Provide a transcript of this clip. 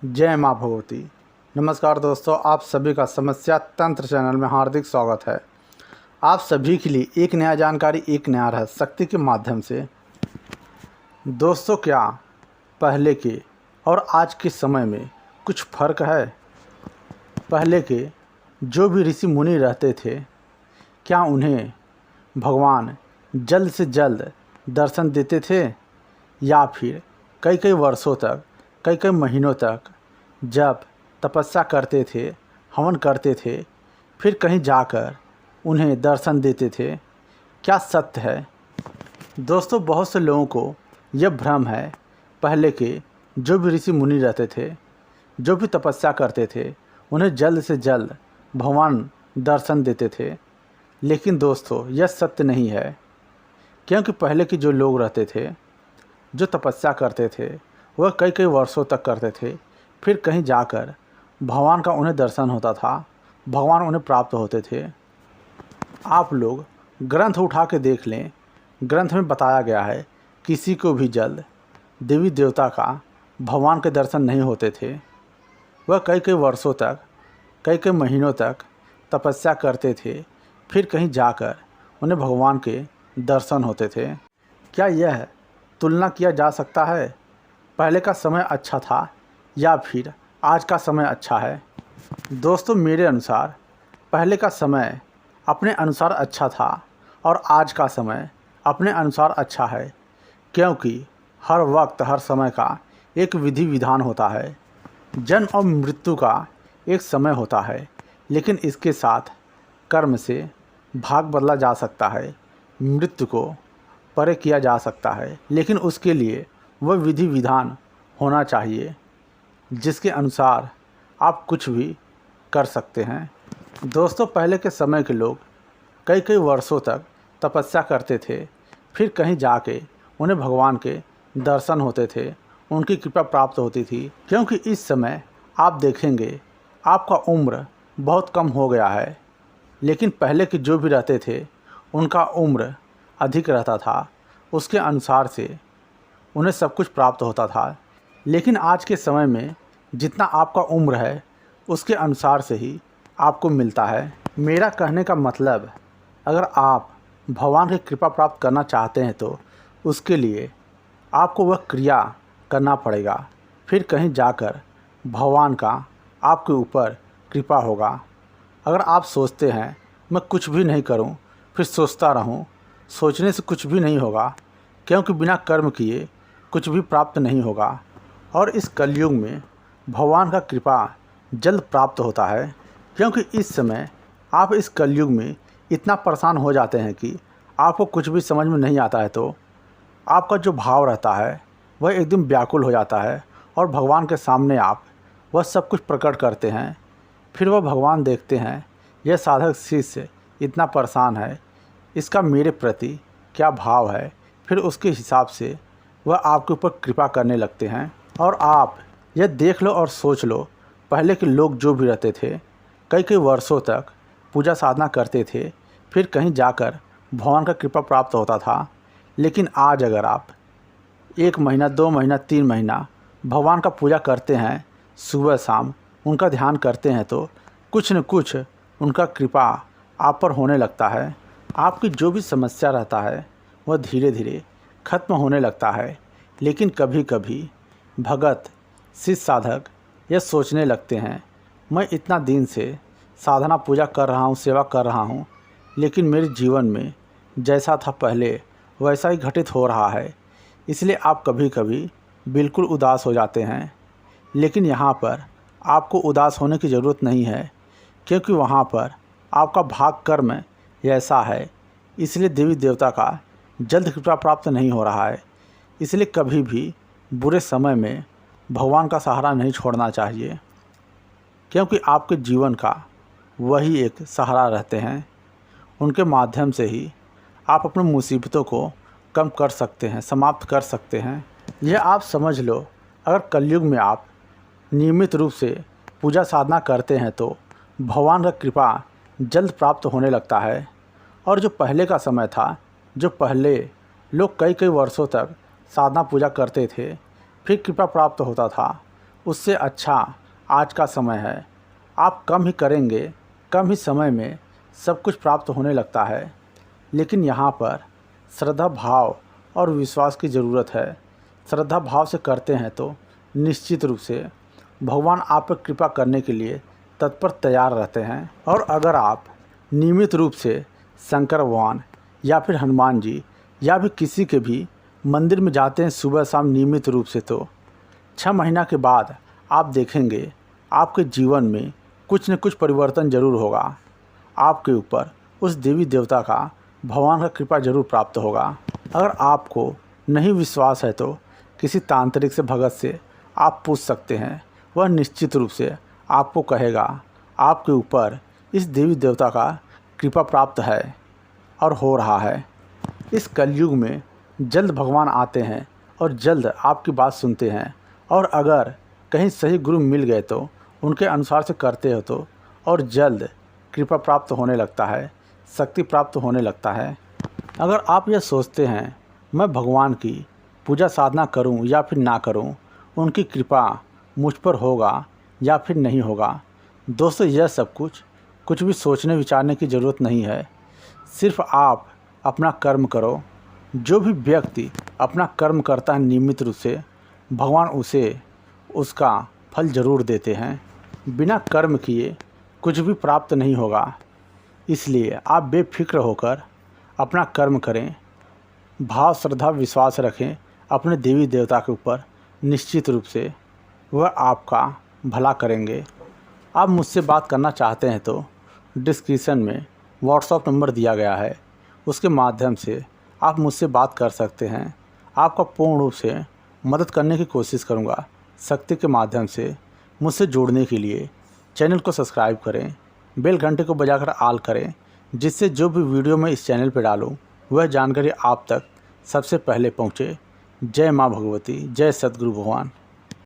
जय माँ भगवती। नमस्कार दोस्तों, आप सभी का समस्या तंत्र चैनल में हार्दिक स्वागत है। आप सभी के लिए एक नया जानकारी, एक नया रहस्य शक्ति के माध्यम से। दोस्तों, क्या पहले के और आज के समय में कुछ फ़र्क है? पहले के जो भी ऋषि मुनि रहते थे, क्या उन्हें भगवान जल्द से जल्द दर्शन देते थे, या फिर कई कई वर्षों तक, कई कई महीनों तक जब तपस्या करते थे, हवन करते थे, फिर कहीं जाकर उन्हें दर्शन देते थे? क्या सत्य है? दोस्तों, बहुत से लोगों को यह भ्रम है, पहले के जो भी ऋषि मुनि रहते थे, जो भी तपस्या करते थे, उन्हें जल्द से जल्द भगवान दर्शन देते थे। लेकिन दोस्तों, यह सत्य नहीं है, क्योंकि पहले के जो लोग रहते थे, जो तपस्या करते थे, वह कई कई वर्षों तक करते थे, फिर कहीं जाकर भगवान का उन्हें दर्शन होता था, भगवान उन्हें प्राप्त होते थे। आप लोग ग्रंथ उठा के देख लें, ग्रंथ में बताया गया है किसी को भी जल्द देवी देवता का, भगवान के दर्शन नहीं होते थे। वह कई कई वर्षों तक, कई कई महीनों तक तपस्या करते थे, फिर कहीं जाकर उन्हें भगवान के दर्शन होते थे। क्या यह तुलना किया जा सकता है, पहले का समय अच्छा था या फिर आज का समय अच्छा है? दोस्तों, मेरे अनुसार पहले का समय अपने अनुसार अच्छा था और आज का समय अपने अनुसार अच्छा है, क्योंकि हर वक्त हर समय का एक विधि विधान होता है। जन्म और मृत्यु का एक समय होता है, लेकिन इसके साथ कर्म से भाग बदला जा सकता है, मृत्यु को परे किया जा सकता है, लेकिन उसके लिए वह विधि विधान होना चाहिए जिसके अनुसार आप कुछ भी कर सकते हैं। दोस्तों, पहले के समय के लोग कई कई वर्षों तक तपस्या करते थे, फिर कहीं जाके उन्हें भगवान के दर्शन होते थे, उनकी कृपा प्राप्त होती थी। क्योंकि इस समय आप देखेंगे आपका उम्र बहुत कम हो गया है, लेकिन पहले के जो भी रहते थे उनका उम्र अधिक रहता था, उसके अनुसार से उन्हें सब कुछ प्राप्त होता था। लेकिन आज के समय में जितना आपका उम्र है, उसके अनुसार से ही आपको मिलता है। मेरा कहने का मतलब, अगर आप भगवान की कृपा प्राप्त करना चाहते हैं तो उसके लिए आपको वह क्रिया करना पड़ेगा, फिर कहीं जाकर भगवान का आपके ऊपर कृपा होगा। अगर आप सोचते हैं मैं कुछ भी नहीं करूं, फिर सोचता रहूं, सोचने से कुछ भी नहीं होगा, क्योंकि बिना कर्म किए कुछ भी प्राप्त नहीं होगा। और इस कलयुग में भगवान का कृपा जल्द प्राप्त होता है, क्योंकि इस समय आप इस कलयुग में इतना परेशान हो जाते हैं कि आपको कुछ भी समझ में नहीं आता है, तो आपका जो भाव रहता है वह एकदम व्याकुल हो जाता है और भगवान के सामने आप वह सब कुछ प्रकट करते हैं। फिर वह भगवान देखते हैं यह साधक शिष्य इतना परेशान है, इसका मेरे प्रति क्या भाव है, फिर उसके हिसाब से वह आपके ऊपर कृपा करने लगते हैं। और आप यह देख लो और सोच लो, पहले के लोग जो भी रहते थे, कई कई वर्षों तक पूजा साधना करते थे, फिर कहीं जाकर भगवान का कृपा प्राप्त होता था। लेकिन आज अगर आप 1 महीना, 2 महीना, 3 महीना भगवान का पूजा करते हैं, सुबह शाम उनका ध्यान करते हैं, तो कुछ न कुछ उनका कृपा आप पर होने लगता है। आपकी जो भी समस्या रहता है वह धीरे धीरे खत्म होने लगता है। लेकिन कभी कभी भगत, शिष्य, साधक यह सोचने लगते हैं, मैं इतना दिन से साधना पूजा कर रहा हूँ, सेवा कर रहा हूँ, लेकिन मेरे जीवन में जैसा था पहले वैसा ही घटित हो रहा है, इसलिए आप कभी कभी बिल्कुल उदास हो जाते हैं। लेकिन यहाँ पर आपको उदास होने की ज़रूरत नहीं है, क्योंकि वहाँ पर आपका भाग कर्म ऐसा है, इसलिए देवी देवता का जल्द कृपा प्राप्त नहीं हो रहा है। इसलिए कभी भी बुरे समय में भगवान का सहारा नहीं छोड़ना चाहिए, क्योंकि आपके जीवन का वही एक सहारा रहते हैं। उनके माध्यम से ही आप अपनी मुसीबतों को कम कर सकते हैं, समाप्त कर सकते हैं। यह आप समझ लो, अगर कलयुग में आप नियमित रूप से पूजा साधना करते हैं तो भगवान का कृपा जल्द प्राप्त होने लगता है। और जो पहले का समय था, जो पहले लोग कई कई वर्षों तक साधना पूजा करते थे, फिर कृपा प्राप्त होता था, उससे अच्छा आज का समय है। आप कम ही करेंगे, कम ही समय में सब कुछ प्राप्त होने लगता है। लेकिन यहाँ पर श्रद्धा भाव और विश्वास की ज़रूरत है। श्रद्धा भाव से करते हैं तो निश्चित रूप से भगवान आप पर कृपा करने के लिए तत्पर तैयार रहते हैं। और अगर आप नियमित रूप से शंकर भगवान या फिर हनुमान जी या फिर किसी के भी मंदिर में जाते हैं सुबह शाम नियमित रूप से, तो 6 महीना के बाद आप देखेंगे आपके जीवन में कुछ न कुछ परिवर्तन ज़रूर होगा। आपके ऊपर उस देवी देवता का, भगवान का कृपा ज़रूर प्राप्त होगा। अगर आपको नहीं विश्वास है तो किसी तांत्रिक से, भगत से आप पूछ सकते हैं। वह निश्चित रूप से आपको कहेगा आपके ऊपर इस देवी देवता का कृपा प्राप्त है और हो रहा है। इस कलयुग में जल्द भगवान आते हैं और जल्द आपकी बात सुनते हैं। और अगर कहीं सही गुरु मिल गए तो उनके अनुसार से करते हो तो और जल्द कृपा प्राप्त होने लगता है, शक्ति प्राप्त होने लगता है। अगर आप यह सोचते हैं मैं भगवान की पूजा साधना करूं या फिर ना करूं, उनकी कृपा मुझ पर होगा या फिर नहीं होगा, दोस्तों यह सब कुछ भी सोचने विचारने की ज़रूरत नहीं है। सिर्फ आप अपना कर्म करो। जो भी व्यक्ति अपना कर्म करता है नियमित रूप से, भगवान उसे उसका फल ज़रूर देते हैं। बिना कर्म किए कुछ भी प्राप्त नहीं होगा। इसलिए आप बेफिक्र होकर अपना कर्म करें, भाव श्रद्धा विश्वास रखें अपने देवी देवता के ऊपर। निश्चित रूप से वह आपका भला करेंगे। आप मुझसे बात करना चाहते हैं तो डिस्क्रिप्शन में व्हाट्सएप नंबर दिया गया है, उसके माध्यम से आप मुझसे बात कर सकते हैं। आपका पूर्ण रूप से मदद करने की कोशिश करूंगा। शक्ति के माध्यम से मुझसे जुड़ने के लिए चैनल को सब्सक्राइब करें, बेल घंटे को बजाकर ऑल करें, जिससे जो भी वीडियो मैं इस चैनल पर डालूं वह जानकारी आप तक सबसे पहले पहुंचे। जय माँ भगवती, जय सद्गुरु भगवान।